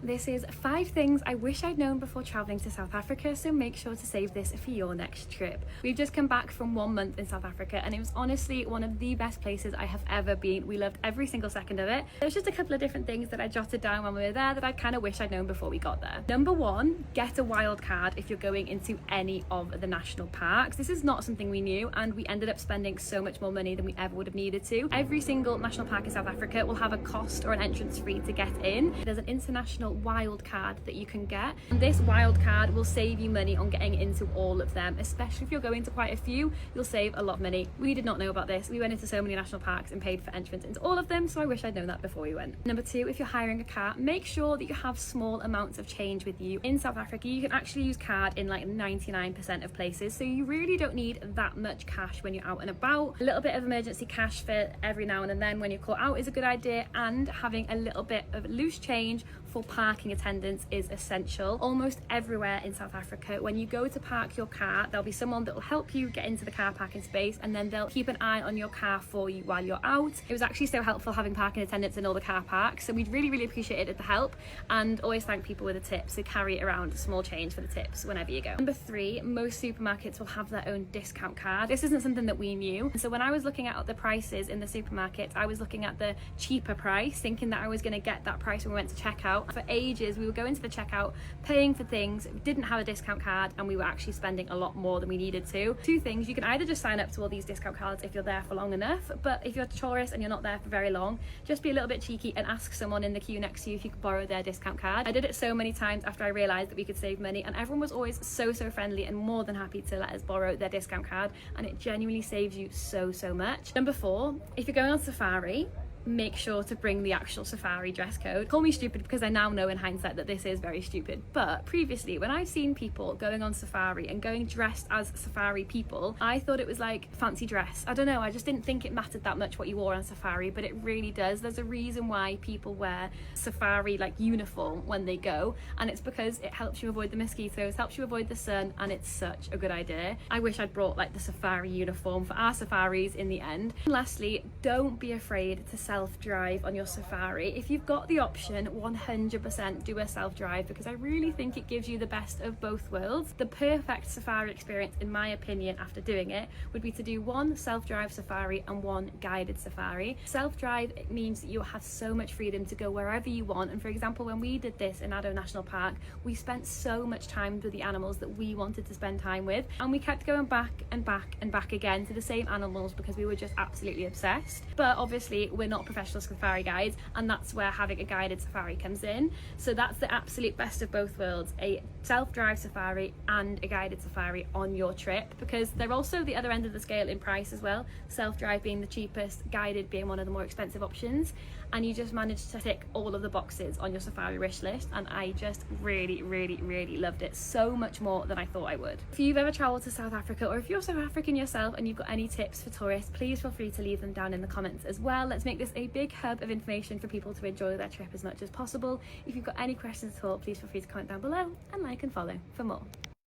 This is 5 things I wish I'd known before traveling to South Africa, so make sure to save this for your next trip. We've just come back from 1 month in South Africa and it was honestly one of the best places I have ever been. We loved every single second of it. There's just a couple of different things that I jotted down when we were there that I kind of wish I'd known before we got there. Number 1, get a wild card if you're going into any of the national parks. This is not something we knew and we ended up spending so much more money than we ever would have needed to. Every single national park in South Africa will have a cost or an entrance fee to get in. There's an international wild card that you can get, and this wild card will save you money on getting into all of them, especially if you're going to quite a few. You'll save a lot of money. We did not know about this. We went into so many national parks and paid for entrance into all of them, so I wish I'd known that before we went. Number 2, if you're hiring a car, make sure that you have small amounts of change with you. In South Africa you can actually use card in like 99% of places, so you really don't need that much cash when you're out and about. A little bit of emergency cash for every now and then when you're caught out is a good idea, and having a little bit of loose change for parking attendance is essential. Almost everywhere in South Africa, when you go to park your car, there'll be someone that will help you get into the car parking space, and then they'll keep an eye on your car for you while you're out. It was actually so helpful having parking attendants in all the car parks, so we'd really appreciated the help, and always thank people with a tip, so carry around small change for the tips whenever you go. Number 3, most supermarkets will have their own discount card. This isn't something that we knew, so when I was looking at the prices in the supermarket, I was looking at the cheaper price, thinking that I was going to get that price when we went to checkout. For ages we were going to the checkout, paying for things, didn't have a discount card, and we were actually spending a lot more than we needed to. 2 things: you can either just sign up to all these discount cards if you're there for long enough, but if you're a tourist and you're not there for very long, just be a little bit cheeky and ask someone in the queue next to you if you could borrow their discount card. I did it so many times after I realized that we could save money, and everyone was always so friendly and more than happy to let us borrow their discount card, and it genuinely saves you so much. Number 4, if you're going on safari, make sure to bring the actual safari dress code. Call me stupid because I now know in hindsight that this is very stupid, but previously when I've seen people going on safari and going dressed as safari people, I thought it was like fancy dress. I don't know, I just didn't think it mattered that much what you wore on safari, but it really does. There's a reason why people wear safari like uniform when they go, and it's because it helps you avoid the mosquitoes, helps you avoid the sun, and it's such a good idea. I wish I'd brought like the safari uniform for our safaris in the end. And lastly, don't be afraid to self-drive on your safari. If you've got the option, 100% do a self-drive, because I really think it gives you the best of both worlds. The perfect safari experience, in my opinion, after doing it, would be to do 1 self-drive safari and 1 guided safari. Self-drive, it means that you have so much freedom to go wherever you want, and for example, when we did this in Addo National Park, we spent so much time with the animals that we wanted to spend time with, and we kept going back and back again to the same animals because we were just absolutely obsessed. But obviously we're not professional safari guides, and that's where having a guided safari comes in. So that's the absolute best of both worlds: a self-drive safari and a guided safari on your trip, because they're also the other end of the scale in price as well, self-drive being the cheapest, guided being one of the more expensive options, and you just managed to tick all of the boxes on your safari wish list, and I just really loved it, so much more than I thought I would. If you've ever traveled to South Africa, or if you're South African yourself and you've got any tips for tourists, please feel free to leave them down in the comments as well. Let's make this a big hub of information for people to enjoy their trip as much as possible. If you've got any questions at all, please feel free to comment down below, and like and follow for more.